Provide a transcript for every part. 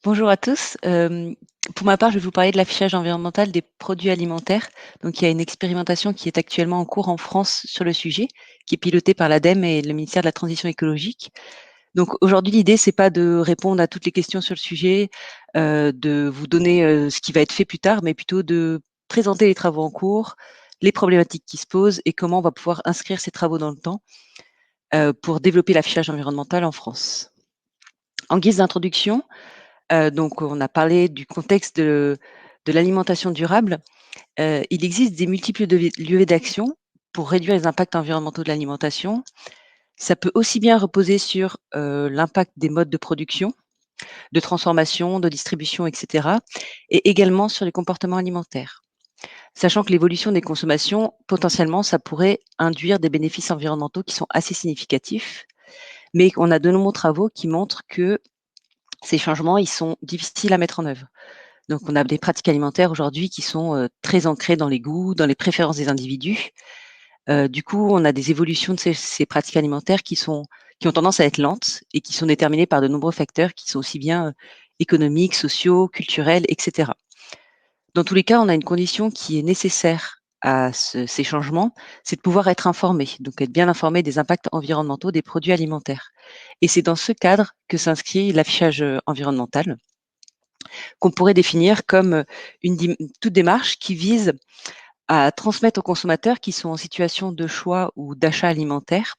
Bonjour à tous. Pour ma part, je vais vous parler de l'affichage environnemental des produits alimentaires. Donc, il y a une expérimentation qui est actuellement en cours en France sur le sujet, qui est pilotée par l'ADEME et le ministère de la Transition écologique. Donc, aujourd'hui, l'idée, c'est pas de répondre à toutes les questions sur le sujet, de vous donner ce qui va être fait plus tard, mais plutôt de présenter les travaux en cours, les problématiques qui se posent et comment on va pouvoir inscrire ces travaux dans le temps pour développer l'affichage environnemental en France. En guise d'introduction, donc on a parlé du contexte de l'alimentation durable. Il existe des multiples leviers d'action pour réduire les impacts environnementaux de l'alimentation. Ça peut aussi bien reposer sur, l'impact des modes de production, de transformation, de distribution et cetera, et également sur les comportements alimentaires. Sachant que l'évolution des consommations, potentiellement, ça pourrait induire des bénéfices environnementaux qui sont assez significatifs, mais on a de nombreux travaux qui montrent que ces changements, ils sont difficiles à mettre en œuvre. Donc, on a des pratiques alimentaires aujourd'hui qui sont très ancrées dans les goûts, dans les préférences des individus. Du coup, on a des évolutions de ces pratiques alimentaires qui ont tendance à être lentes et qui sont déterminées par de nombreux facteurs qui sont aussi bien économiques, sociaux, culturels, etc. Dans tous les cas, on a une condition qui est nécessaire à ces changements, c'est de pouvoir être informé, donc être bien informé des impacts environnementaux des produits alimentaires. Et c'est dans ce cadre que s'inscrit l'affichage environnemental qu'on pourrait définir comme toute démarche qui vise à transmettre aux consommateurs qui sont en situation de choix ou d'achat alimentaire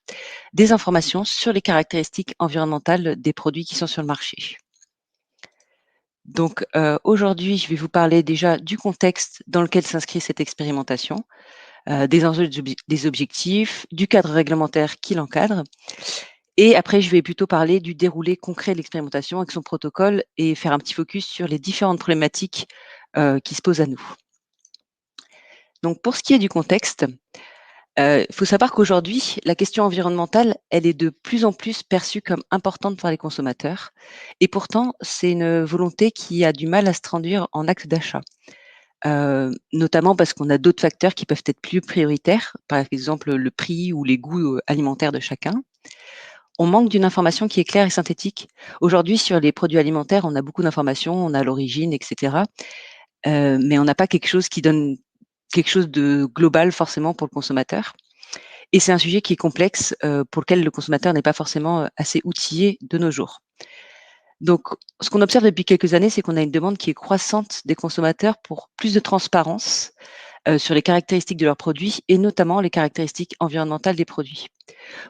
des informations sur les caractéristiques environnementales des produits qui sont sur le marché. Donc aujourd'hui, je vais vous parler déjà du contexte dans lequel s'inscrit cette expérimentation, des enjeux, des objectifs, du cadre réglementaire qui l'encadre. Et après, je vais plutôt parler du déroulé concret de l'expérimentation avec son protocole et faire un petit focus sur les différentes problématiques qui se posent à nous. Donc pour ce qui est du contexte, il faut savoir qu'aujourd'hui, la question environnementale, elle est de plus en plus perçue comme importante par les consommateurs et pourtant, c'est une volonté qui a du mal à se traduire en acte d'achat. Notamment parce qu'on a d'autres facteurs qui peuvent être plus prioritaires, par exemple le prix ou les goûts, alimentaires de chacun. On manque d'une information qui est claire et synthétique. Aujourd'hui, sur les produits alimentaires, on a beaucoup d'informations, on a l'origine et cetera, mais on n'a pas quelque chose qui donne quelque chose de global forcément pour le consommateur. Et c'est un sujet qui est complexe, pour lequel le consommateur n'est pas forcément, assez outillé de nos jours. Donc, ce qu'on observe depuis quelques années, c'est qu'on a une demande qui est croissante des consommateurs pour plus de transparence, sur les caractéristiques de leurs produits et notamment les caractéristiques environnementales des produits.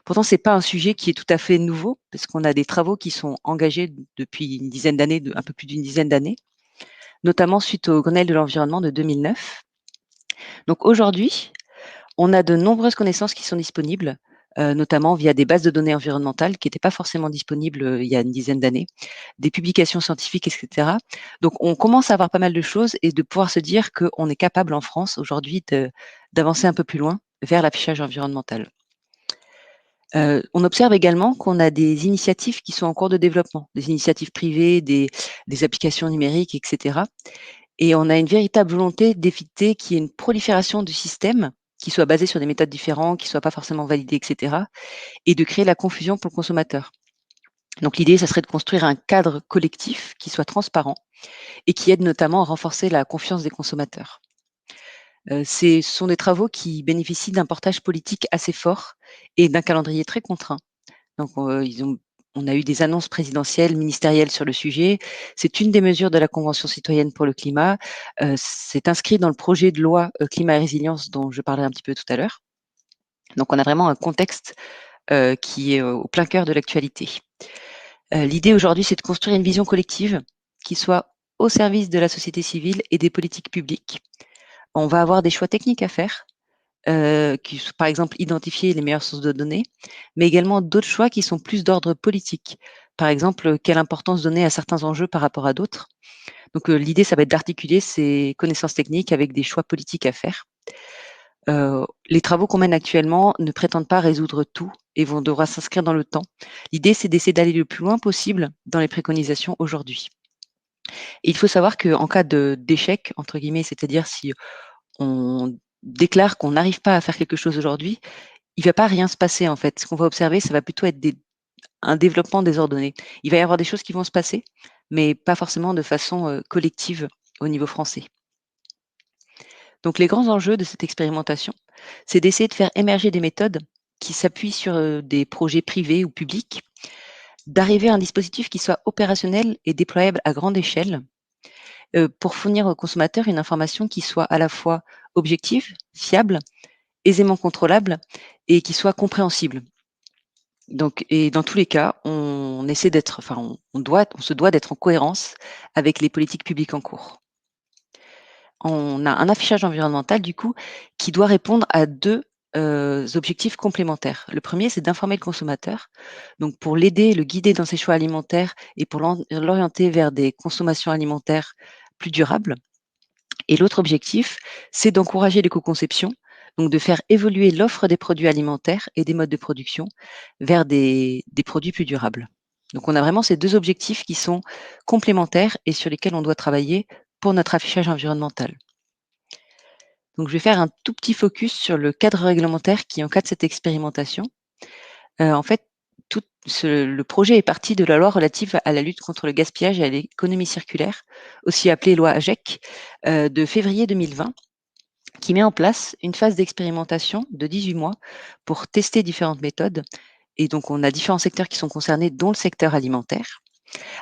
Pourtant, c'est pas un sujet qui est tout à fait nouveau, parce qu'on a des travaux qui sont engagés depuis une dizaine d'années, un peu plus d'une dizaine d'années, notamment suite au Grenelle de l'environnement de 2009. Donc aujourd'hui, on a de nombreuses connaissances qui sont disponibles, notamment via des bases de données environnementales qui n'étaient pas forcément disponibles, il y a une dizaine d'années, des publications scientifiques et cetera. Donc on commence à avoir pas mal de choses et de pouvoir se dire qu'on est capable en France aujourd'hui d'avancer un peu plus loin vers l'affichage environnemental. On observe également qu'on a des initiatives qui sont en cours de développement, des initiatives privées, des applications numériques et cetera, et on a une véritable volonté d'éviter qu'il y ait une prolifération du système qui soit basé sur des méthodes différentes, qui ne soient pas forcément validées, et cetera, et de créer la confusion pour le consommateur. Donc l'idée, ça serait de construire un cadre collectif qui soit transparent et qui aide notamment à renforcer la confiance des consommateurs. Ce sont des travaux qui bénéficient d'un portage politique assez fort et d'un calendrier très contraint. Donc on a eu des annonces présidentielles, ministérielles sur le sujet. C'est une des mesures de la Convention citoyenne pour le climat. C'est inscrit dans le projet de loi, climat et résilience dont je parlais un petit peu tout à l'heure. Donc on a vraiment un contexte, qui est, au plein cœur de l'actualité. L'idée aujourd'hui, c'est de construire une vision collective qui soit au service de la société civile et des politiques publiques. On va avoir des choix techniques à faire, qui sont par exemple identifier les meilleures sources de données, mais également d'autres choix qui sont plus d'ordre politique. Par exemple, quelle importance donner à certains enjeux par rapport à d'autres. Donc l'idée, ça va être d'articuler ces connaissances techniques avec des choix politiques à faire. Les travaux qu'on mène actuellement ne prétendent pas résoudre tout et vont devoir s'inscrire dans le temps. L'idée, c'est d'essayer d'aller le plus loin possible dans les préconisations aujourd'hui. Et il faut savoir qu'en cas d'échec, entre guillemets, c'est-à-dire si on déclare qu'on n'arrive pas à faire quelque chose aujourd'hui, il ne va pas rien se passer en fait. Ce qu'on va observer, ça va plutôt être un développement désordonné. Il va y avoir des choses qui vont se passer, mais pas forcément de façon collective au niveau français. Donc les grands enjeux de cette expérimentation, c'est d'essayer de faire émerger des méthodes qui s'appuient sur des projets privés ou publics, d'arriver à un dispositif qui soit opérationnel et déployable à grande échelle, pour fournir aux consommateurs une information qui soit à la fois objective, fiable, aisément contrôlable et qui soit compréhensible. Donc et dans tous les cas, on essaie d'être enfin on se doit d'être en cohérence avec les politiques publiques en cours. On a un affichage environnemental du coup qui doit répondre à 2 objectifs complémentaires. Le premier, c'est d'informer le consommateur, donc pour l'aider, le guider dans ses choix alimentaires et pour l'orienter vers des consommations alimentaires plus durables. Et l'autre objectif, c'est d'encourager l'éco-conception, donc de faire évoluer l'offre des produits alimentaires et des modes de production vers des produits plus durables. Donc on a vraiment ces 2 objectifs qui sont complémentaires et sur lesquels on doit travailler pour notre affichage environnemental. Donc je vais faire un tout petit focus sur le cadre réglementaire qui encadre cette expérimentation. En fait, le projet est parti de la loi relative à la lutte contre le gaspillage et à l'économie circulaire, aussi appelée loi AGEC, de février 2020, qui met en place une phase d'expérimentation de 18 mois pour tester différentes méthodes. Et donc, on a différents secteurs qui sont concernés, dont le secteur alimentaire.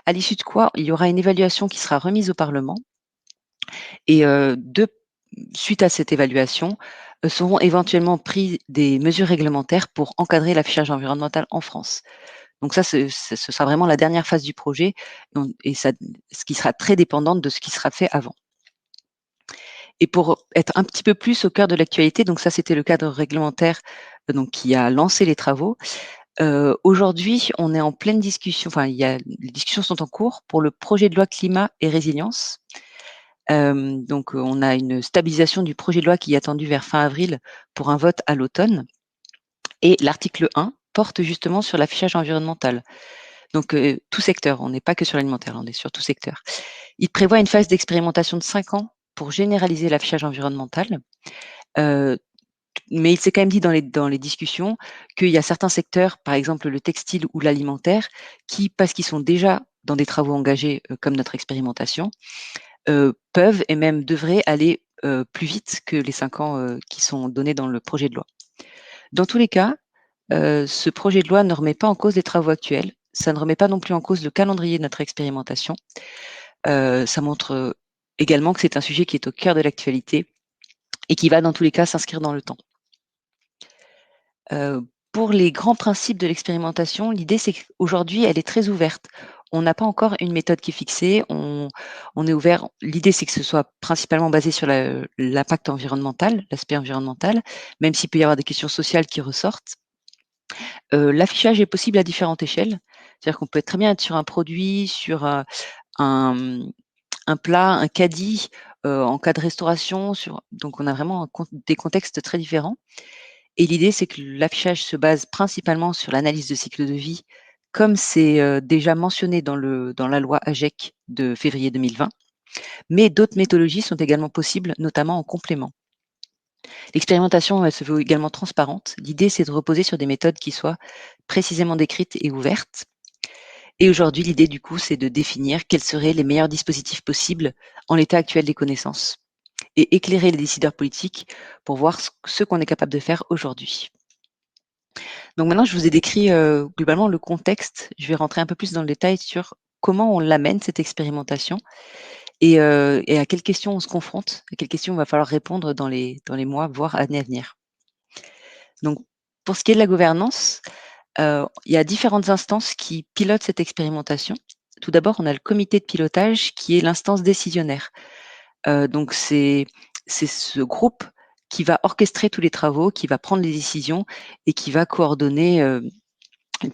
À l'issue de quoi, il y aura une évaluation qui sera remise au Parlement et suite à cette évaluation, seront éventuellement prises des mesures réglementaires pour encadrer l'affichage environnemental en France. Donc ça, ce sera vraiment la dernière phase du projet et ça, ce qui sera très dépendante de ce qui sera fait avant. Et pour être un petit peu plus au cœur de l'actualité, donc ça, c'était le cadre réglementaire, donc qui a lancé les travaux. Aujourd'hui, on est en pleine discussion, enfin, les discussions sont en cours pour le projet de loi climat et résilience. Donc, on a une stabilisation du projet de loi qui est attendu vers fin avril pour un vote à l'automne et l'article 1 porte justement sur l'affichage environnemental. Donc, tout secteur, on n'est pas que sur l'alimentaire, on est sur tout secteur. Il prévoit une phase d'expérimentation de 5 ans pour généraliser l'affichage environnemental. Heu, mais il s'est quand même dit dans les discussions qu'il y a certains secteurs, par exemple le textile ou l'alimentaire, qui, parce qu'ils sont déjà dans des travaux engagés, comme notre expérimentation, peuvent et même devraient aller plus vite que les 5 ans, qui sont donnés dans le projet de loi. Dans tous les cas, ce projet de loi ne remet pas en cause les travaux actuels. Ça ne remet pas non plus en cause le calendrier de notre expérimentation. Ça montre également que c'est un sujet qui est au cœur de l'actualité et qui va dans tous les cas s'inscrire dans le temps. Pour les grands principes de l'expérimentation, l'idée c'est qu'aujourd'hui elle est très ouverte. On n'a pas encore une méthode qui est fixée, on est ouvert. L'idée c'est que ce soit principalement basé sur l'impact environnemental, l'aspect environnemental, même s'il peut y avoir des questions sociales qui ressortent. L'affichage est possible à différentes échelles. C'est-à-dire qu'on peut très bien être sur un produit, sur un, mmh, un plat, un caddie, en cas de restauration donc on a vraiment des contextes très différents et l'idée, c'est que l'affichage se base principalement sur l'analyse de cycle de vie, comme c'est déjà mentionné dans la loi AGEC de février 2020, mais d'autres méthodologies sont également possibles, notamment en complément. L'expérimentation, elle se veut également transparente. L'idée, c'est de reposer sur des méthodes qui soient précisément décrites et ouvertes. Et aujourd'hui, l'idée, du coup, c'est de définir quels seraient les meilleurs dispositifs possibles en l'état actuel des connaissances et éclairer les décideurs politiques pour voir ce qu'on est capable de faire aujourd'hui. Donc maintenant, je vous ai décrit globalement le contexte. Je vais rentrer un peu plus dans le détail sur comment on l'amène cette expérimentation et à quelles questions on se confronte, à quelles questions il va falloir répondre dans les mois, voire années à venir. Donc pour ce qui est de la gouvernance, il y a différentes instances qui pilotent cette expérimentation. Tout d'abord, on a le comité de pilotage qui est l'instance décisionnaire. Donc c'est ce groupe qui va orchestrer tous les travaux, qui va prendre les décisions et qui va coordonner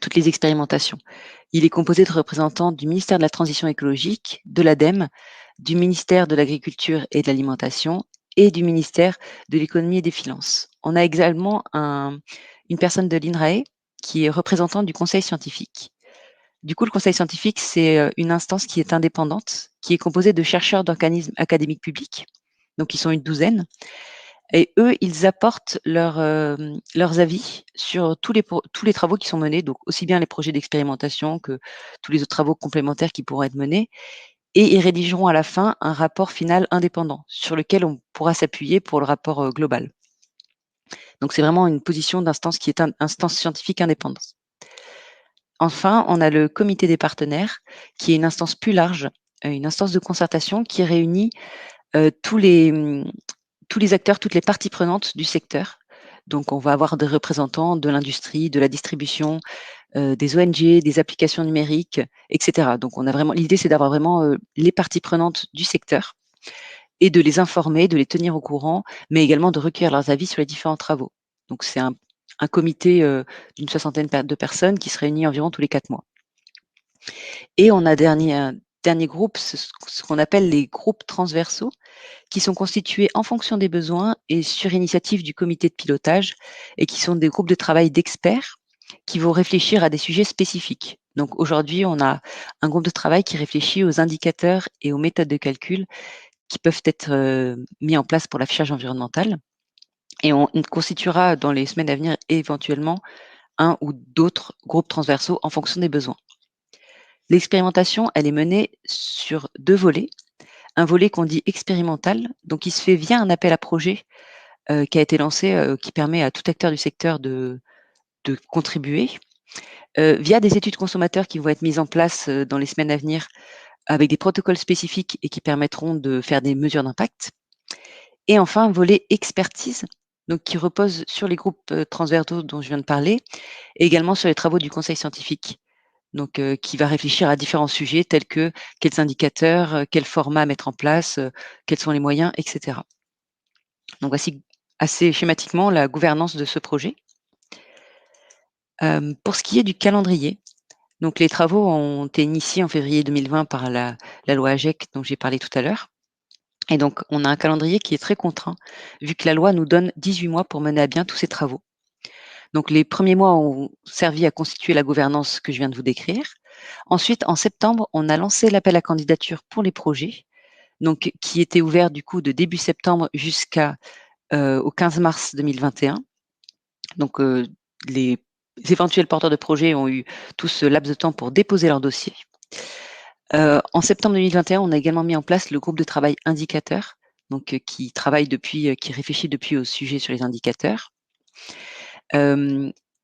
toutes les expérimentations. Il est composé de représentants du ministère de la Transition écologique, de l'ADEME, du ministère de l'Agriculture et de l'Alimentation et du ministère de l'Économie et des Finances. On a également une personne de l'INRAE qui est représentant du conseil scientifique. Du coup, le conseil scientifique, c'est une instance qui est indépendante, qui est composée de chercheurs d'organismes académiques publics, donc ils sont une douzaine, Et eux, ils apportent leurs avis sur tous les travaux qui sont menés, donc aussi bien les projets d'expérimentation que tous les autres travaux complémentaires qui pourront être menés, et ils rédigeront à la fin un rapport final indépendant sur lequel on pourra s'appuyer pour le rapport, global. Donc c'est vraiment une position d'instance qui est instance scientifique indépendante. Enfin, on a le comité des partenaires qui est une instance plus large, une instance de concertation qui réunit, tous les acteurs, toutes les parties prenantes du secteur. Donc on va avoir des représentants de l'industrie, de la distribution, des ONG, des applications numériques, et cetera. Donc on a vraiment l'idée, c'est d'avoir vraiment, les parties prenantes du secteur et de les informer, de les tenir au courant, mais également de recueillir leurs avis sur les différents travaux. Donc c'est un comité, d'une soixantaine de personnes qui se réunit environ tous les 4 mois. Et on a un dernier groupe, ce qu'on appelle les groupes transversaux, qui sont constitués en fonction des besoins et sur initiative du comité de pilotage, et qui sont des groupes de travail d'experts qui vont réfléchir à des sujets spécifiques. Donc aujourd'hui, on a un groupe de travail qui réfléchit aux indicateurs et aux méthodes de calcul qui peuvent être mis en place pour l'affichage environnemental. Et on constituera dans les semaines à venir éventuellement un ou d'autres groupes transversaux en fonction des besoins. L'expérimentation, elle est menée sur 2 volets. Un volet qu'on dit expérimental, donc qui se fait via un appel à projet qui a été lancé, qui permet à tout acteur du secteur de contribuer, via des études consommateurs qui vont être mises en place, dans les semaines à venir avec des protocoles spécifiques et qui permettront de faire des mesures d'impact. Et enfin, un volet expertise, donc qui repose sur les groupes, transversaux dont je viens de parler et également sur les travaux du conseil scientifique. Donc, qui va réfléchir à différents sujets tels que quels indicateurs, quel format mettre en place, quels sont les moyens, et cetera. Donc voici assez schématiquement la gouvernance de ce projet. Pour ce qui est du calendrier, donc les travaux ont été initiés en février 2020 par la loi AGEC dont j'ai parlé tout à l'heure. Et donc on a un calendrier qui est très contraint, vu que la loi nous donne 18 mois pour mener à bien tous ces travaux. Donc les premiers mois ont servi à constituer la gouvernance que je viens de vous décrire. Ensuite, en septembre, on a lancé l'appel à candidature pour les projets, donc qui était ouvert du coup de début septembre jusqu'à au 15 mars 2021. Donc les éventuels porteurs de projets ont eu tout ce laps de temps pour déposer leur dossier. En septembre 2021, on a également mis en place le groupe de travail indicateur, donc qui travaille depuis, qui réfléchit depuis au sujet sur les indicateurs.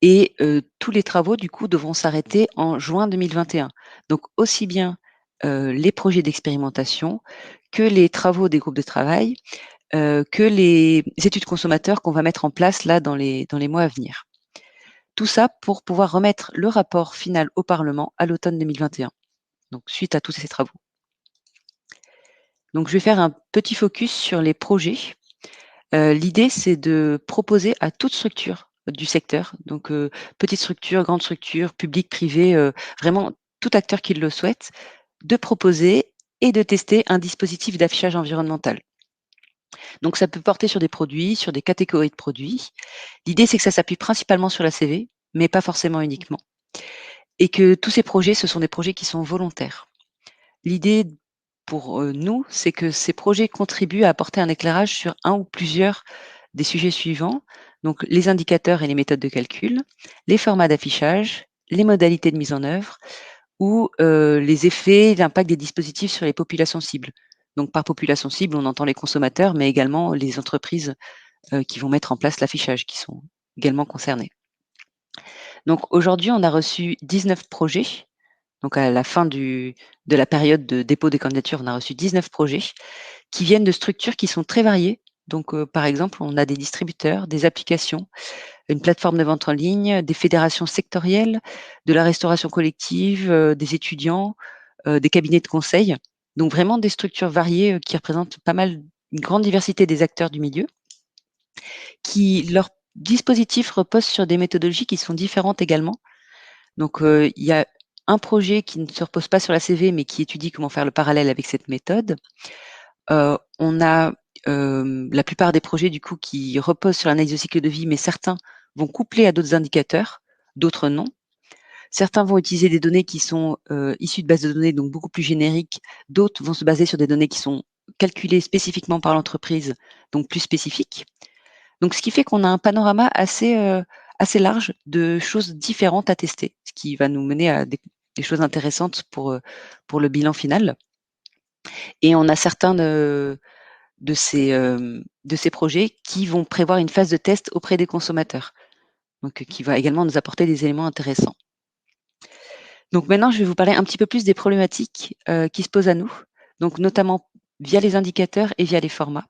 Et tous les travaux du coup devront s'arrêter en juin 2021. Donc aussi bien, les projets d'expérimentation que les travaux des groupes de travail, que les études consommateurs qu'on va mettre en place là dans les mois à venir. Tout ça pour pouvoir remettre le rapport final au Parlement à l'automne 2021, donc suite à tous ces travaux. Donc je vais faire un petit focus sur les projets. L'idée, c'est de proposer à toute structure du secteur, donc petite structure, grande structure, public, privé, vraiment tout acteur qui le souhaite, de proposer et de tester un dispositif d'affichage environnemental. Donc ça peut porter sur des produits, sur des catégories de produits. L'idée, c'est que ça s'appuie principalement sur la CV, mais pas forcément uniquement. Et que tous ces projets, ce sont des projets qui sont volontaires. L'idée pour, nous, c'est que ces projets contribuent à apporter un éclairage sur un ou plusieurs des sujets suivants, donc les indicateurs et les méthodes de calcul, les formats d'affichage, les modalités de mise en œuvre ou, les effets, l'impact des dispositifs sur les populations cibles. Donc par population cible, on entend les consommateurs, mais également les entreprises, qui vont mettre en place l'affichage, qui sont également concernées. Donc aujourd'hui, on a reçu 19 projets. Donc à la fin de la période de dépôt des candidatures, on a reçu 19 projets qui viennent de structures qui sont très variées. Donc par exemple, on a des distributeurs, des applications, une plateforme de vente en ligne, des fédérations sectorielles, de la restauration collective, des étudiants, des cabinets de conseil. Donc vraiment des structures variées, qui représentent pas mal une grande diversité des acteurs du milieu, qui leur dispositif repose sur des méthodologies qui sont différentes également. Donc, il y a un projet qui ne se repose pas sur la CV, mais qui étudie comment faire le parallèle avec cette méthode. On a, la plupart des projets du coup qui reposent sur l'analyse de cycle de vie, mais certains vont coupler à d'autres indicateurs, d'autres non. Certains vont utiliser des données qui sont, issues de bases de données, donc beaucoup plus génériques. D'autres vont se baser sur des données qui sont calculées spécifiquement par l'entreprise, donc plus spécifiques. Donc ce qui fait qu'on a un panorama assez large de choses différentes à tester, ce qui va nous mener à des choses intéressantes pour le bilan final. Et on a certains de ces projets qui vont prévoir une phase de test auprès des consommateurs, donc qui va également nous apporter des éléments intéressants. Donc maintenant, je vais vous parler un petit peu plus des problématiques, qui se posent à nous, donc notamment via les indicateurs et via les formats.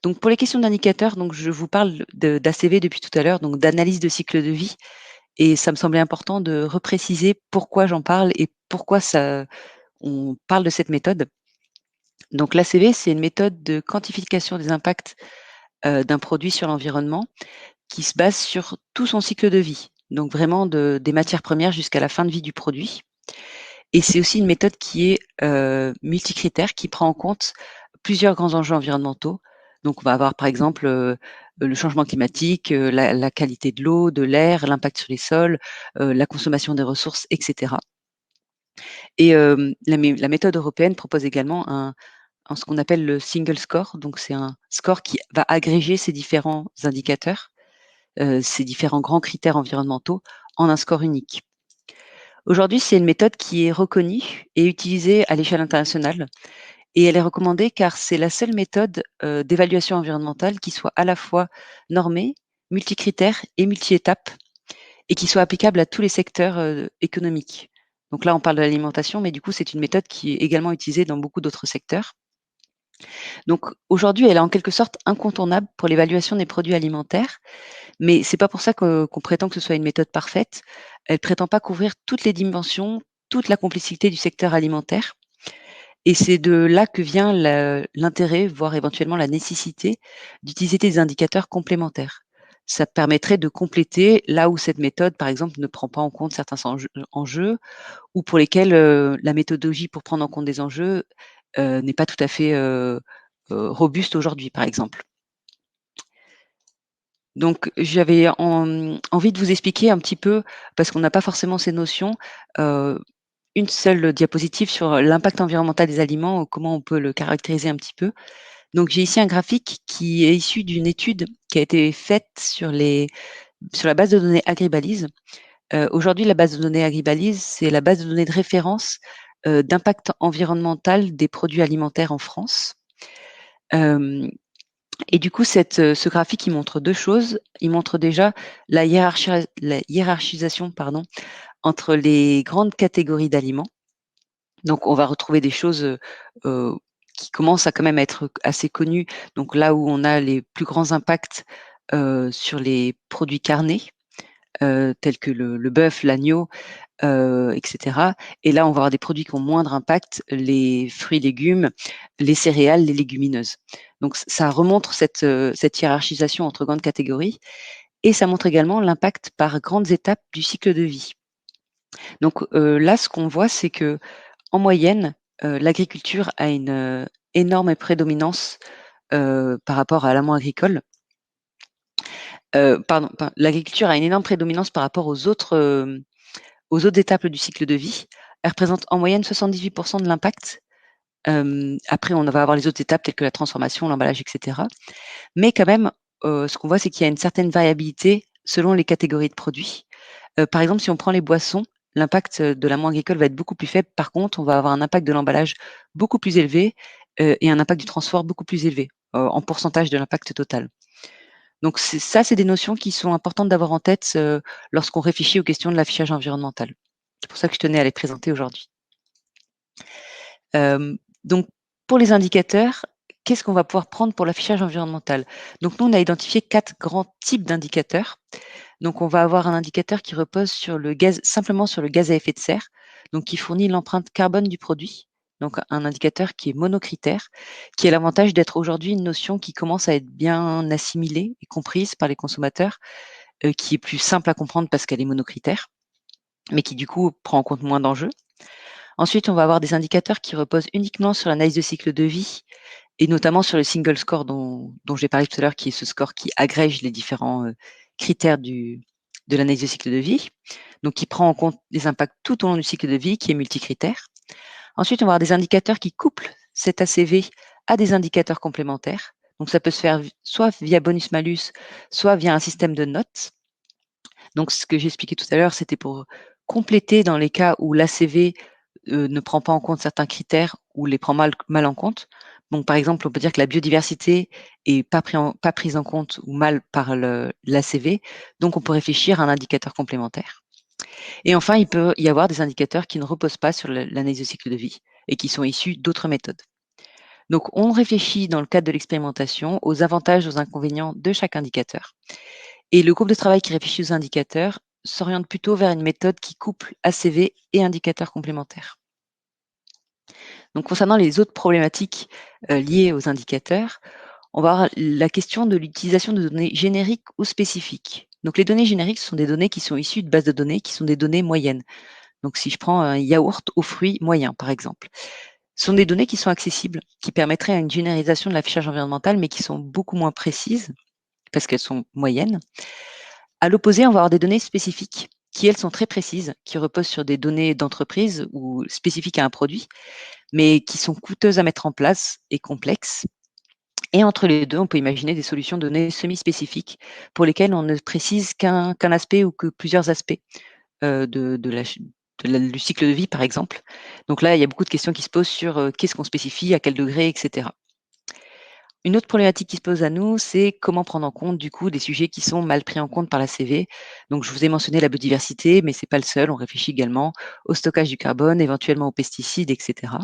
Donc pour les questions d'indicateurs, donc je vous parle d'ACV depuis tout à l'heure, donc d'analyse de cycle de vie, et ça me semblait important de repréciser pourquoi j'en parle et pourquoi on parle de cette méthode. Donc l'ACV, c'est une méthode de quantification des impacts, d'un produit sur l'environnement qui se base sur tout son cycle de vie, donc vraiment des matières premières jusqu'à la fin de vie du produit. Et c'est aussi une méthode qui est multicritère, qui prend en compte plusieurs grands enjeux environnementaux. Donc, on va avoir par exemple le changement climatique, la qualité de l'eau, de l'air, l'impact sur les sols, la consommation des ressources, etc. Et la méthode européenne propose également ce qu'on appelle le single score. Donc, c'est un score qui va agréger ces différents indicateurs, ces différents grands critères environnementaux en un score unique. Aujourd'hui, c'est une méthode qui est reconnue et utilisée à l'échelle internationale, et elle est recommandée car c'est la seule méthode, d'évaluation environnementale qui soit à la fois normée, multicritère et multi-étapes, et qui soit applicable à tous les secteurs, économiques. Donc là, on parle de l'alimentation, mais du coup, c'est une méthode qui est également utilisée dans beaucoup d'autres secteurs. Donc aujourd'hui, elle est en quelque sorte incontournable pour l'évaluation des produits alimentaires, mais c'est pas pour ça qu'on prétend que ce soit une méthode parfaite. Elle prétend pas couvrir toutes les dimensions, toute la complexité du secteur alimentaire, et c'est de là que vient l'intérêt, voire éventuellement la nécessité d'utiliser des indicateurs complémentaires. Ça permettrait de compléter là où cette méthode, par exemple, ne prend pas en compte certains enjeux, ou pour lesquels, la méthodologie pour prendre en compte des enjeux, n'est pas tout à fait, robuste aujourd'hui, par exemple. Donc j'avais envie de vous expliquer un petit peu, parce qu'on n'a pas forcément ces notions, heu, une seule diapositive sur l'impact environnemental des aliments, comment on peut le caractériser un petit peu. Donc j'ai ici un graphique qui est issu d'une étude qui a été faite sur la base de données Agribalise. Aujourd'hui, la base de données Agribalise, c'est la base de données de référence, d'impact environnemental des produits alimentaires en France. Hem Et du coup, ce graphique, il montre 2 choses. Il montre déjà la hiérarchisation, pardon, entre les grandes catégories d'aliments. Donc on va retrouver des choses, heu, qui commencent à quand même être assez connues. Donc là où on a les plus grands impacts, sur les produits carnés, tels que le bœuf, l'agneau, et cetera. Et là, on va avoir des produits qui ont moindre impact, les fruits et légumes, les céréales, les légumineuses. Donc ça remontre cette hiérarchisation entre grandes catégories, et ça montre également l'impact par grandes étapes du cycle de vie. Donc là, ce qu'on voit, c'est que en moyenne, l'agriculture a une, énorme prédominance, par rapport à l'amont agricole. Pardon, l'agriculture a une énorme prédominance par rapport aux autres étapes du cycle de vie. Elle représente en moyenne 78 de l'impact. Après, on va avoir les autres étapes telles que la transformation, l'emballage, et cetera. Mais quand même, ce qu'on voit, c'est qu'il y a une certaine variabilité selon les catégories de produits. Par exemple, si on prend les boissons, l'impact, de l'amont agricole va être beaucoup plus faible. Par contre, on va avoir un impact de l'emballage beaucoup plus élevé, et un impact du transport beaucoup plus élevé, en pourcentage de l'impact total. Donc c'est des notions qui sont importantes d'avoir en tête, lorsqu'on réfléchit aux questions de l'affichage environnemental. C'est pour ça que je tenais à les présenter aujourd'hui. Donc pour les indicateurs, qu'est-ce qu'on va pouvoir prendre pour l'affichage environnemental? Donc nous, on a identifié 4 grands types d'indicateurs. Donc on va avoir un indicateur qui repose sur le gaz, simplement sur le gaz à effet de serre, donc qui fournit l'empreinte carbone du produit. Donc un indicateur qui est monocritère, qui a l'avantage d'être aujourd'hui une notion qui commence à être bien assimilée et comprise par les consommateurs, qui est plus simple à comprendre parce qu'elle est monocritère, mais qui du coup prend en compte moins d'enjeux. Ensuite, on va avoir des indicateurs qui reposent uniquement sur l'analyse de cycle de vie, et notamment sur le single score dont j'ai parlé tout à l'heure, qui est ce score qui agrège les différents, critères de l'analyse de cycle de vie, donc qui prend en compte les impacts tout au long du cycle de vie, qui est multicritère. Ensuite, on va avoir des indicateurs qui couplent cet ACV à des indicateurs complémentaires. Donc ça peut se faire soit via bonus-malus, soit via un système de notes. Donc ce que j'expliquais tout à l'heure, c'était pour compléter dans les cas où l'ACV ne prend pas en compte certains critères ou les prend mal en compte. Donc par exemple, on peut dire que la biodiversité est pas prise en compte ou mal par l'ACV, donc on peut réfléchir à un indicateur complémentaire. Et enfin, il peut y avoir des indicateurs qui ne reposent pas sur l'analyse de cycle de vie et qui sont issus d'autres méthodes. Donc on réfléchit dans le cadre de l'expérimentation aux avantages et aux inconvénients de chaque indicateur. Et le groupe de travail qui réfléchit aux indicateurs s'oriente plutôt vers une méthode qui couple ACV et indicateurs complémentaires. Donc concernant les autres problématiques liées aux indicateurs, on va avoir la question de l'utilisation de données génériques ou spécifiques. Donc les données génériques, ce sont des données qui sont issues de bases de données qui sont des données moyennes. Donc si je prends un yaourt aux fruits moyens, par exemple, ce sont des données qui sont accessibles, qui permettraient une généralisation de l'affichage environnemental, mais qui sont beaucoup moins précises parce qu'elles sont moyennes. À l'opposé, on va avoir des données spécifiques qui, elles, sont très précises, qui reposent sur des données d'entreprise ou spécifiques à un produit, mais qui sont coûteuses à mettre en place et complexes. Et entre les deux, on peut imaginer des solutions de données semi-spécifiques pour lesquelles on ne précise qu'un aspect ou que plusieurs aspects du cycle de vie, par exemple. Donc là, il y a beaucoup de questions qui se posent sur qu'est-ce qu'on spécifie, à quel degré, etc. Une autre problématique qui se pose à nous, c'est comment prendre en compte du coup des sujets qui sont mal pris en compte par la CV. Donc je vous ai mentionné la biodiversité, mais c'est pas le seul. On réfléchit également au stockage du carbone, éventuellement aux pesticides, etc.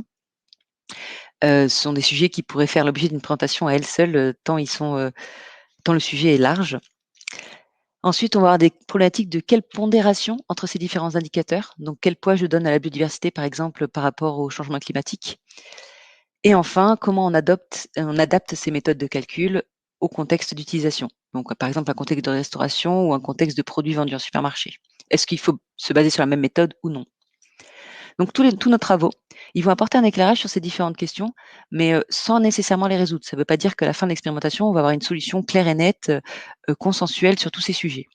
Ce sont des sujets qui pourraient faire l'objet d'une présentation à elles seules, tant le sujet est large. Ensuite, on va avoir des problématiques de quelle pondération entre ces différents indicateurs. Donc quel poids je donne à la biodiversité, par exemple, par rapport au changement climatique. Et enfin, comment on adapte ces méthodes de calcul au contexte d'utilisation. Donc, par exemple, un contexte de restauration ou un contexte de produits vendus en supermarché. Est-ce qu'il faut se baser sur la même méthode ou non? Donc, tous nos travaux, ils vont apporter un éclairage sur ces différentes questions, mais sans nécessairement les résoudre. Ça ne veut pas dire qu'à la fin de l'expérimentation, on va avoir une solution claire et nette, consensuelle sur tous ces sujets.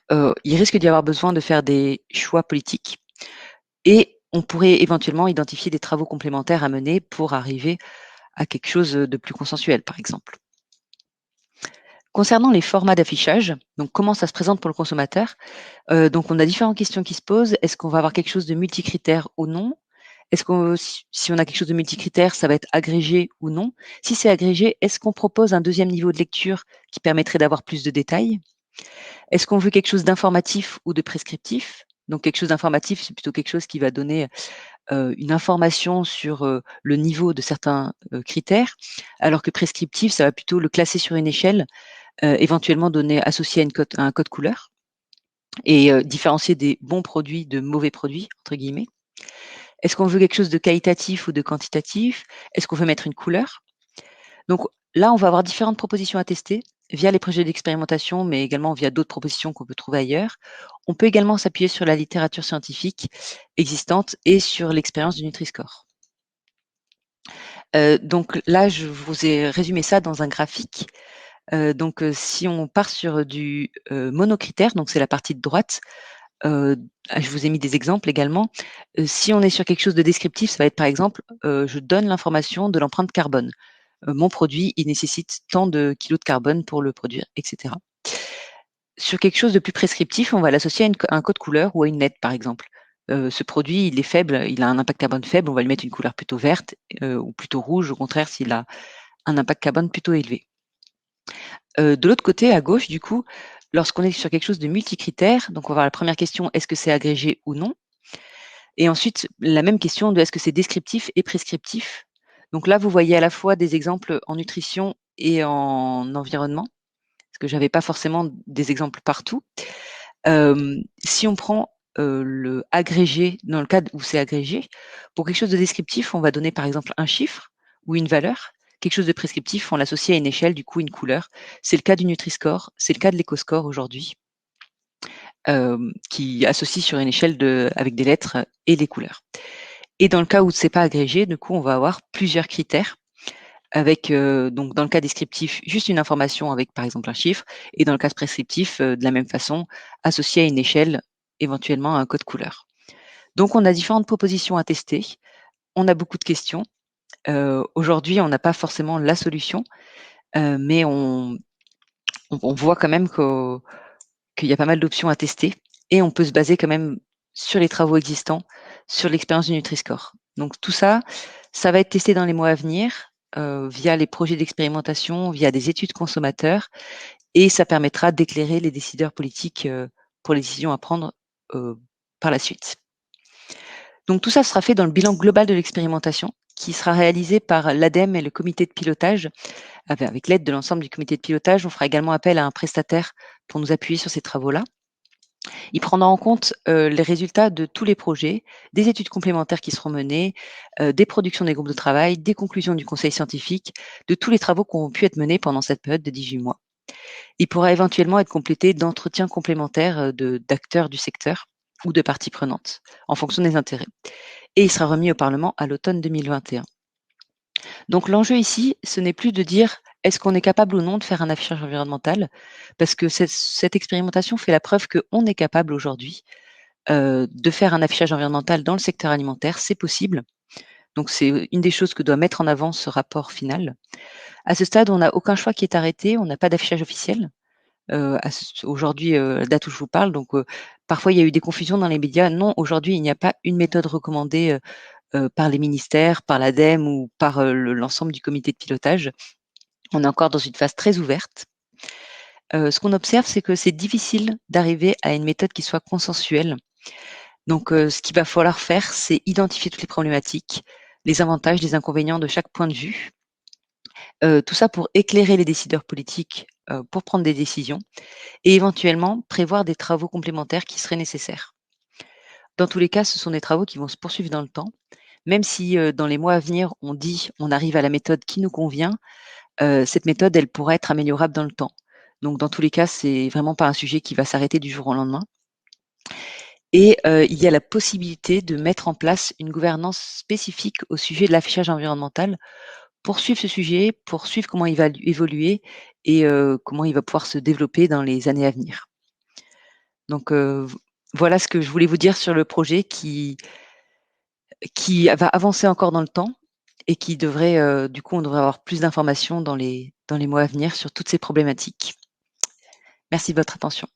Il risque d'y avoir besoin de faire des choix politiques et on pourrait éventuellement identifier des travaux complémentaires à mener pour arriver à quelque chose de plus consensuel, par exemple. Concernant les formats d'affichage, donc comment ça se présente pour le consommateur, donc on a différentes questions qui se posent. Est-ce qu'on va avoir quelque chose de multicritère ou non? Est-ce qu'on si on a quelque chose de multicritère, ça va être agrégé ou non? Si c'est agrégé, est-ce qu'on propose un deuxième niveau de lecture qui permettrait d'avoir plus de détails? Est-ce qu'on veut quelque chose d'informatif ou de prescriptif? Donc quelque chose d'informatif, c'est plutôt quelque chose qui va donner une information sur le niveau de certains critères, alors que prescriptif, ça va plutôt le classer sur une échelle, éventuellement donner associé à un code couleur et différencier des bons produits de mauvais produits, entre guillemets. Est-ce qu'on veut quelque chose de qualitatif ou de quantitatif? Est-ce qu'on veut mettre une couleur? Donc là, on va avoir différentes propositions à tester via les projets d'expérimentation, mais également via d'autres propositions qu'on peut trouver ailleurs. On peut également s'appuyer sur la littérature scientifique existante et sur l'expérience du Nutri-Score. Donc là, je vous ai résumé ça dans un graphique. Donc si on part sur du monocritère, donc c'est la partie de droite, je vous ai mis des exemples également. Si on est sur quelque chose de descriptif, ça va être par exemple, je donne l'information de l'empreinte carbone. Mon produit, il nécessite tant de kilos de carbone pour le produire, et cetera. Sur quelque chose de plus prescriptif, on va l'associer à un code couleur ou à une lettre, par exemple. Ce produit, il est faible, il a un impact carbone faible, on va lui mettre une couleur plutôt verte, ou plutôt rouge, au contraire, s'il a un impact carbone plutôt élevé. De l'autre côté, à gauche, du coup, lorsqu'on est sur quelque chose de multicritère, donc on va voir la première question, est-ce que c'est agrégé ou non? Et ensuite, la même question de est-ce que c'est descriptif et prescriptif? Donc là, vous voyez à la fois des exemples en nutrition et en environnement, parce que j'avais pas forcément des exemples partout. Si on prend, le agrégé, dans le cas où c'est agrégé, pour quelque chose de descriptif, on va donner par exemple un chiffre ou une valeur. Quelque chose de prescriptif, on l'associe à une échelle, du coup une couleur. C'est le cas du Nutri-Score, c'est le cas de l'EcoScore aujourd'hui, qui associe sur une échelle avec des lettres et les couleurs. Et dans le cas où c'est pas agrégé, du coup, on va avoir plusieurs critères avec, donc dans le cas descriptif, juste une information avec par exemple un chiffre et dans le cas prescriptif, de la même façon, associé à une échelle, éventuellement un code couleur. Donc on a différentes propositions à tester, on a beaucoup de questions Aujourd'hui, on n'a pas forcément la solution, mais on voit quand même qu'il y a pas mal d'options à tester et on peut se baser quand même sur les travaux existants, sur l'expérience du Nutri-Score. Donc tout ça, ça va être testé dans les mois à venir, via les projets d'expérimentation, via des études consommateurs et ça permettra d'éclairer les décideurs politiques, pour les décisions à prendre, heu, par la suite. Donc tout ça sera fait dans le bilan global de l'expérimentation qui sera réalisé par l'ADEME et le comité de pilotage. Avec l'aide de l'ensemble du comité de pilotage, on fera également appel à un prestataire pour nous appuyer sur ces travaux-là. Il prendra en compte, les résultats de tous les projets, des études complémentaires qui seront menées, des productions des groupes de travail, des conclusions du conseil scientifique, de tous les travaux qui ont pu être menés pendant cette période de 18 mois. Il pourra éventuellement être complété d'entretiens complémentaires, d'acteurs du secteur ou de parties prenantes, en fonction des intérêts et il sera remis au parlement à l'automne 2021. Donc l'enjeu ici, ce n'est plus de dire: «Est-ce qu'on est capable ou non de faire un affichage environnemental?» parce que cette expérimentation fait la preuve qu'on est capable aujourd'hui, de faire un affichage environnemental dans le secteur alimentaire, c'est possible. Donc c'est, une des choses que doit mettre en avant ce rapport final. À ce stade, on n'a aucun choix qui est arrêté, on n'a pas d'affichage officiel, aujourd'hui, la date où je vous parle, donc parfois il y a eu des confusions dans les médias. Non, aujourd'hui, il n'y a pas une méthode recommandée, par les ministères, par l'ADEME ou par, l'ensemble du comité de pilotage. On est encore dans une phase très ouverte. Ce qu'on observe, c'est que c'est difficile d'arriver à une méthode qui soit consensuelle. Donc, ce qu'il va falloir faire, c'est identifier toutes les problématiques, les avantages, les inconvénients de chaque point de vue. Tout ça pour éclairer les décideurs politiques, pour prendre des décisions et éventuellement prévoir des travaux complémentaires qui seraient nécessaires. Dans tous les cas, ce sont des travaux qui vont se poursuivre dans le temps, même si, dans les mois à venir, on dit: «On arrive à la méthode qui nous convient», cette méthode, elle pourra être améliorable dans le temps. Donc dans tous les cas, c'est vraiment pas un sujet qui va s'arrêter du jour au lendemain et il y a la possibilité de mettre en place une gouvernance spécifique au sujet de l'affichage environnemental pour suivre ce sujet, pour suivre comment il va évoluer et comment il va pouvoir se développer dans les années à venir. Donc voilà ce que je voulais vous dire sur le projet qui va avancer encore dans le temps et qui devrait, du coup, on devrait avoir plus d'informations dans les mois à venir sur toutes ces problématiques. Merci de votre attention.